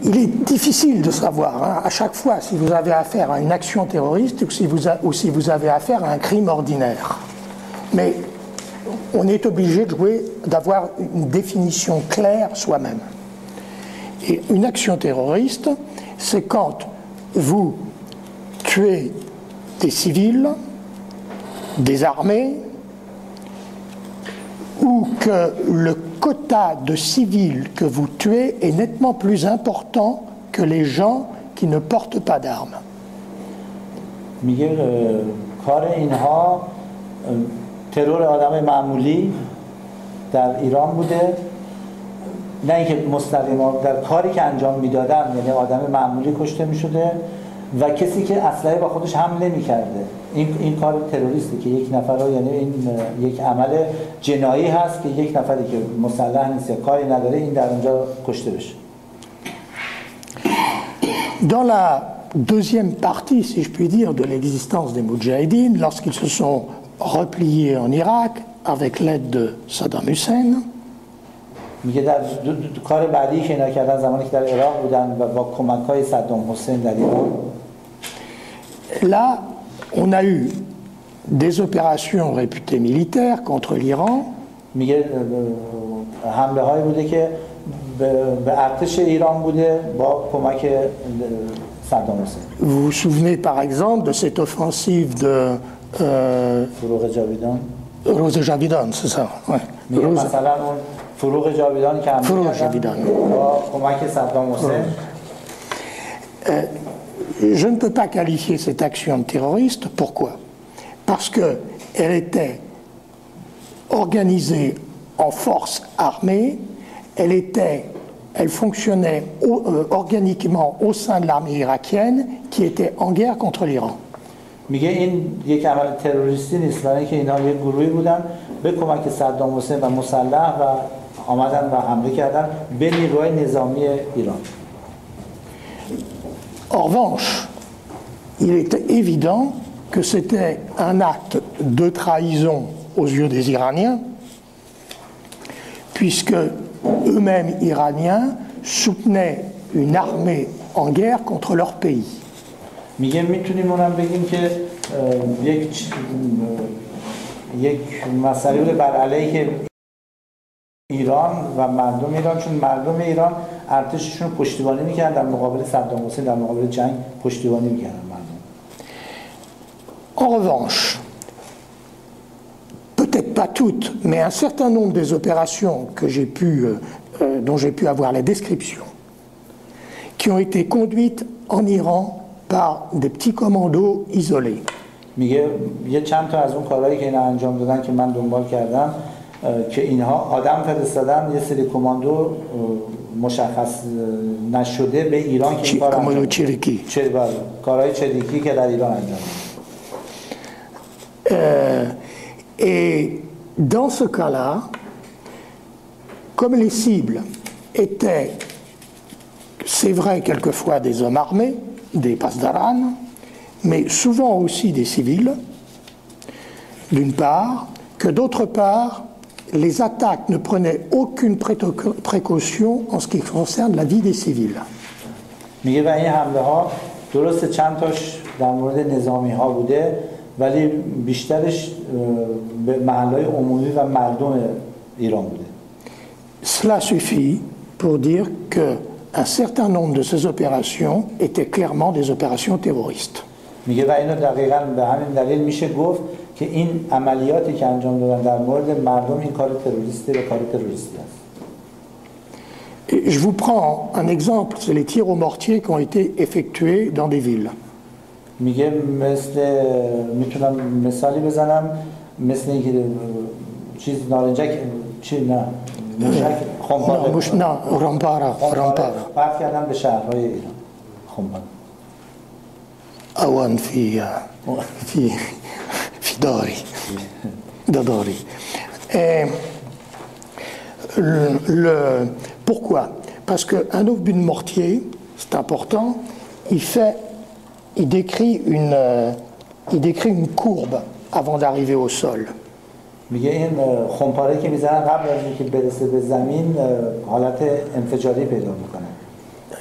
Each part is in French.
il est difficile de savoir hein, à chaque fois si vous avez affaire à une action terroriste ou si vous avez affaire à un crime ordinaire. Mais on est obligé d'avoir une définition claire soi-même. Et une action terroriste, c'est quand vous tuez des civils, des armées, ou que le quota de civils que vous tuez est nettement plus important que les gens qui ne portent pas d'armes. میگه کار اینها ترور آدم معمولی در ایران بوده، نه اینکه مستقیما در کاری که انجام میدادن، یعنی آدم معمولی کشته میشده و کسی که اسلحه با خودش حمل نمی‌کرده. این کار تروریستی که یک نفر رو، یعنی این یک عمل جنایی هست که یک نفری که مسلح نیست یا کاری نداره این در اونجا کشته بشه. Dans la deuxième partie, si je puis dire, de l'existence des Moudjahidines, lorsqu'ils se sont repliés en Irak avec l'aide de Saddam Hussein, میگه در کار بعدی که اینا کردن زمانی که در عراق بودن و با کمک‌های صدام حسین در ایران، là, on a eu des opérations réputées militaires contre l'Iran. میگه حمله هایی بوده که به ارتش ایران بوده با کمک صدام حسین. Vous vous souvenez par exemple de cette offensive de فروغ جاویدان. Rose Javidan, c'est ça. Ouais. میگه مثلا اون فروغ جاویدان که فروغ جاویدان با کمک صدام حسین. Je ne peux pas qualifier cette action de terroriste. Pourquoi? Parce qu'elle était organisée en force armée, elle fonctionnait organiquement au sein de l'armée irakienne qui était en guerre contre l'Iran. میگه این یک عمل تروریستی نیست، برای اینکه اینا یک گروهی بودن به کمک صدام حسین و مسلح و آمدن و حمله کردن به نیروهای نظامی ایران. En revanche, il est évident que c'était un acte de trahison aux yeux des Iraniens, puisque eux-mêmes Iraniens soutenaient une armée en guerre contre leur pays. میگه میتونیم اونم بگیم که یک مسئله بوده بر علیه ایران و مردم ایران، چون مردم ایران ارتششون پشتیبانی میکردن در مقابل صدام حسین، در مقابل جنگ پشتیبانی میکردن مردم. En revanche, peut-être pas toutes, mais un certain nombre des opérations dont j'ai pu avoir la description, qui ont été conduites en Iran par des petits commandos isolés. میگه یه چند تا از اون کارهایی که اینا انجام دادن که من دنبال کردم که اینها آدم فرستادن، یه سری کماندو مشخص نشده به ایران که این کار انجام دادن. چریکی. کارهای چریکی که در ایران انجام دادن. Et dans ce cas-là, comme les cibles étaient, c'est vrai, quelquefois des hommes armés, des pasdaran, mais souvent aussi des civils, d'une part, que d'autre part, les attaques ne prenaient aucune précaution en ce qui concerne la vie des civils. میگه و این حمله ها درست چند تاش در مورد نظامی ها بوده، ولی بیشترش به محلهای عمومی و مردم ایران بوده. Cela suffit pour dire que un certain nombre de ces opérations étaient clairement des opérations terroristes. میگه و اینو دقیقاً به همین دلیل میشه گفت که این عملیاتی که انجام دادن در مورد مردم این کار تروریستی و کار تروریستی است. Et je vous prends un exemple, c'est les tirs au mortier qui ont été effectués dans des villes. میگه میتونم مثالی بزنم، مثل اینکه چیز نارنجک چی نه موشک خمپاره نه رامپاره پرت کردن به شهرهای ایران خمپاره اوان في داري. Pourquoi? Parce qu'un obus de mortier, c'est important, il décrit une courbe avant d'arriver au sol. میگه این خمپاره که میزنن قبل از اینکه برسه به زمین حالت انفجاری پیدا میکنه.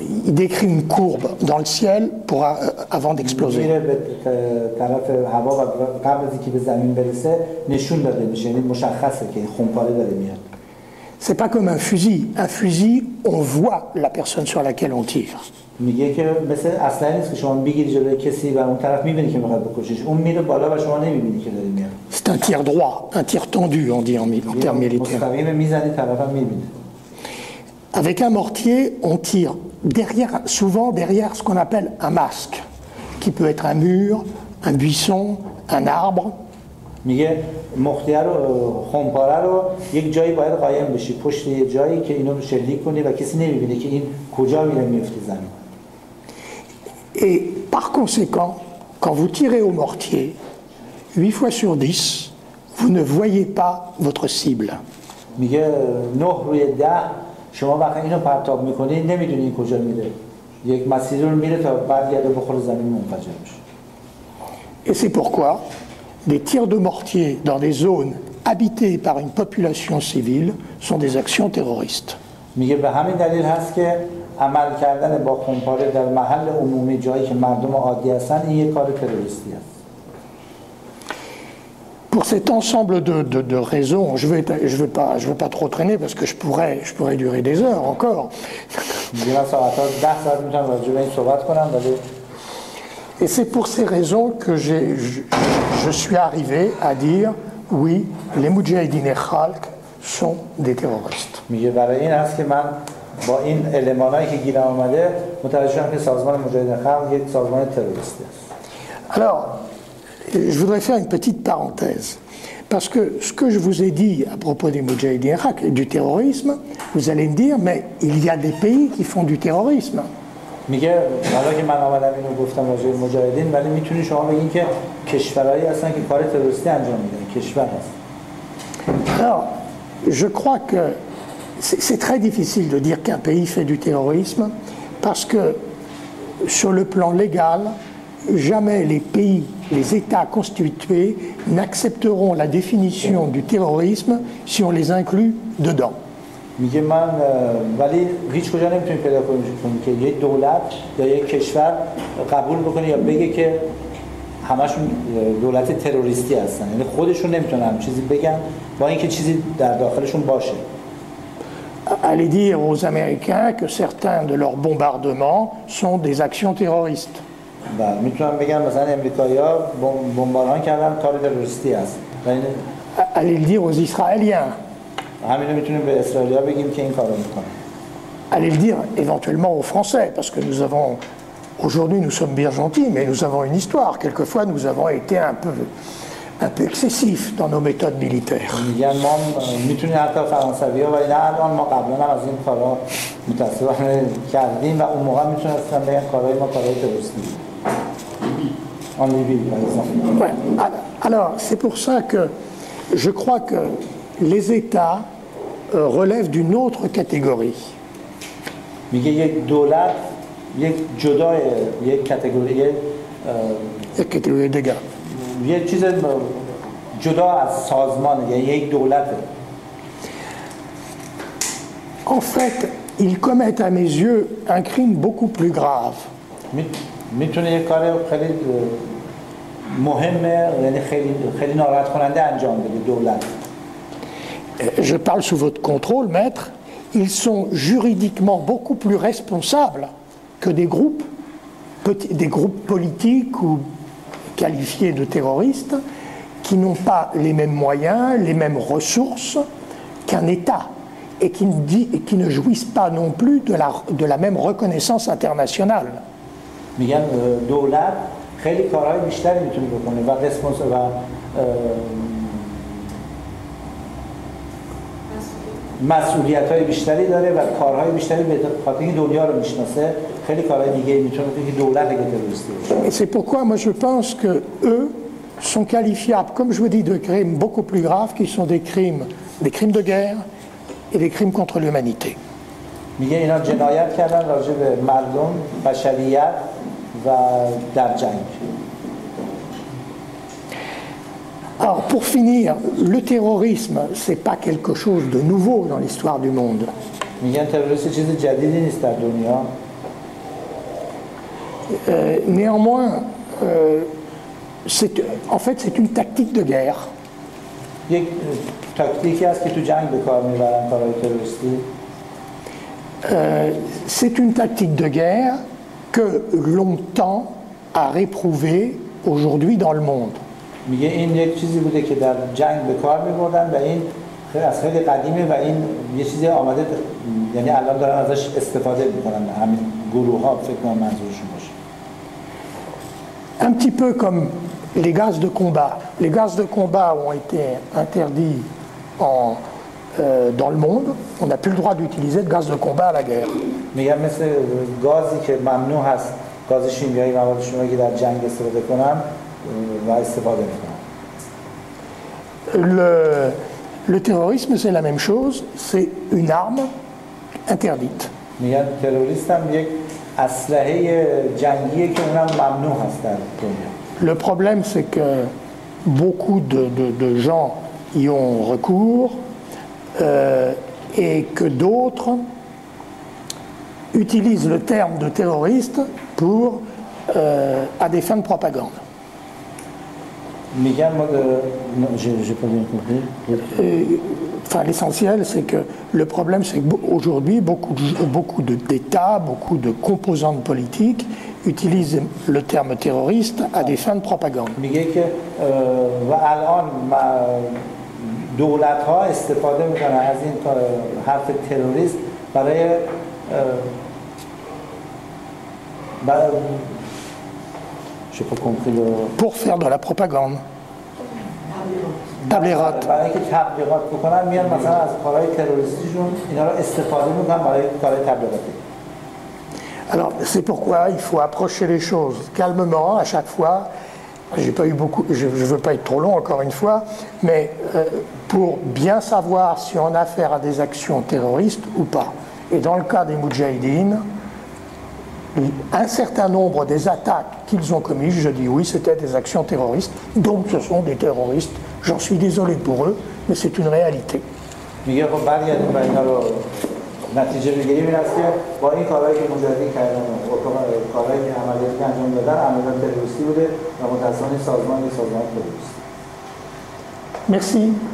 il décrit une courbe dans le ciel avant d'exploser. میره به طرف هوا و قبل از اینکه به زمین برسه نشون داده میشه، یعنی مشخصه که خمپاره داره میاد. C'est pas comme un fusil. Un fusil, on voit la personne sur laquelle on tire. میگه که مثل اصلا نیست که شما بگیری جلوی کسی و اون طرف میبینی که میخواد بکشیش، اون میره بالا و شما نمیبینی که داره میاد. C'est un tir droit, un tir tendu, on dit en termes militaires. مستقیم میزنی طرفم میبینه. Avec un mortier, on tire souvent derrière ce qu'on appelle un masque, qui peut être un mur, un buisson, un arbre. میگه مخیه رو خمپاره رو یک جایی باید قایم بشی، پشت یه جایی که اینو شلیک کنی و کسی نمیبینه که این کجا میره میفته زمین. Et par conséquent, quand vous tirez au mortier, 8 fois sur 10, vous ne voyez pas votre cible. میگه 9 روی 10 شما وقتی اینو پرتاب میکنی نمیدونی کجا میره. یک مسیر رو میره تا بعد یاد بخوره زمین منفجر بشه. Et c'est pourquoi des tirs de mortier dans des zones habitées par une population civile sont des actions terroristes. میگه به همین دلیل هست که عمل کردن با خمپاره در محل عمومی جایی که مردم عادی هستن این یک کار تروریستی است. Pour cet ensemble de raisons, je veux pas trop traîner parce que je pourrais durer des heures encore. Et c'est pour ces raisons que je suis arrivé à dire oui, les Moudjahidine et Khalq sont des terroristes. با این المانایی که گیرم آمده متوجه شدم که سازمان مجاهدین خلق یک سازمان تروریستی است. Alors, je voudrais faire une petite parenthèse, parce que ce que je vous ai dit à propos des Moudjahidine et du terrorisme, vous allez me dire, mais il y a des pays qui font du terrorisme. میگه حالا که من آمدم اینو گفتم راجع به مجاهدین، ولی میتونید شما بگین که کشورهایی هستن که کار تروریستی انجام میدن، کشور هست. Alors, je crois que c'est très difficile de dire qu'un pays fait du terrorisme, parce que sur le plan légal, jamais les pays, les États constitués n'accepteront la définition du terrorisme si on les inclut dedans. میگه من ولی هیچ کجا نمیتونیم پیدا کنیم که یک دولت یا یک کشور قبول بکنه یا بگه که همشون دولت تروریستی هستن، یعنی خودشون نمیتونن چیزی بگن با اینکه چیزی در داخلشون باشه. Aller dire aux Américains que certains de leurs bombardements sont des actions terroristes. میتونم بگم مثلا امریکایی‌ها بمباران کردن کار تروریستی است. Aller le dire aux Israéliens. همینو میتونیم به اسرائیلیا بگیم که این کارو میکنن. Aller le dire éventuellement aux Français, parce que nous avons aujourd'hui nous sommes bien gentils, mais nous avons une histoire. Quelquefois nous avons été un peu excessifs dans nos méthodes militaires. میگن ما میتونیم حتی فرانسوی‌ها ولی نه الان ما قبلا هم از این کارا متأسفانه کردیم و اون موقع میتونستن بگن کارهای ما کارهای تروریستی. En Libye, par exemple. Ouais. Alors, c'est pour ça que je crois que les États relèvent d'une autre catégorie. میگه یک دولت یک جدا یک کاتگوری La catégorie des gars. یک چیز جدا از سازمان، یعنی یک دولته. En fait, ils commettent à mes yeux un crime beaucoup plus grave. میتونه یک کار خیلی مهمه، یعنی خیلی ناراحت کننده انجام بده دولت. Je parle sous votre contrôle, maître. Ils sont juridiquement beaucoup plus responsables que des groupes politiques ou qualifiés de terroristes qui n'ont pas les mêmes moyens, les mêmes ressources qu'un État et qui ne jouissent pas non plus de la même reconnaissance internationale. میگن دولت خیلی کارهای بیشتری میتونه بکنه و مسئولیت‌های بیشتری داره و کارهای بیشتری به خاطر اینکه دنیا رو میشناسه خیلی کارهای دیگه میتونه که دولت اگه تروریستی باشه. Et c'est pourquoi moi je pense que eux sont qualifiables, comme je vous dis, de crimes beaucoup plus graves qui sont des crimes de guerre et des crimes contre l'humanité. میگه اینا جنایت کردن راجع به مردم، بشریت و در جنگ. Alors pour finir, le terrorisme, c'est pas quelque chose de nouveau dans l'histoire du monde. میگن تروریسم چیز جدیدی نیست در دنیا. néanmoins, en fait, c'est une tactique de guerre. یک تاکتیکی است که تو جنگ به کار میبرن کارهای تروریستی. C'est une tactique de guerre que l'on tend à réprouver aujourd'hui dans le monde. میگه این یک چیزی بوده که در جنگ به کار میبردن و این از خیلی قدیمه و این یه چیزی آمده، یعنی الان دارن ازش استفاده میکنن همین گروه ها، فکر کنم منظورشون باشه. Un petit peu comme les gaz de combat. Les gaz de combat ont été interdits dans le monde. On n'a plus le droit d'utiliser de gaz de combat à la guerre. میگم مثل گازی که ممنوع هست، گاز شیمیایی مواد شیمیایی که در جنگ استفاده کنن و استفاده میکنن. Le terrorisme, c'est la même chose. C'est une arme interdite. میگن تروریست هم یک اسلحه جنگیه که اونم ممنوع هست در دنیا. Le problème, c'est que beaucoup de gens y ont recours et que d'autres utilisent le terme de terroriste à des fins de propagande. Enfin, l'essentiel, c'est que le problème, c'est qu'aujourd'hui, beaucoup d'États, beaucoup de composantes politiques utilisent le terme terroriste à des fins de propagande. میگه که و الان دولت‌ها استفاده میکنن از این حرف تروریست برای pour faire de la propagande. تبلیغات. برای اینکه تبلیغات بکنن میان مثلا از کارهای تروریستیشون اینا رو استفاده میکنن برای کارهای تبلیغاتی. Alors, c'est pourquoi il faut approcher les choses calmement à chaque fois. J'ai pas eu beaucoup, je ne veux pas être trop long encore une fois, mais pour bien savoir si on a affaire à des actions terroristes ou pas. Et dans le cas des Moudjahidines, un certain nombre des attaques qu'ils ont commises, je dis oui, c'était des actions terroristes, donc ce sont des terroristes. J'en suis désolé pour eux, mais c'est une réalité. نتیجه بگیریم این است که با این کارهایی که مجاهدین کردن و کارهایی که عملیاتی انجام دادن عملیات تروریستی بوده و متأسفانه سازمان تروریستی. Merci.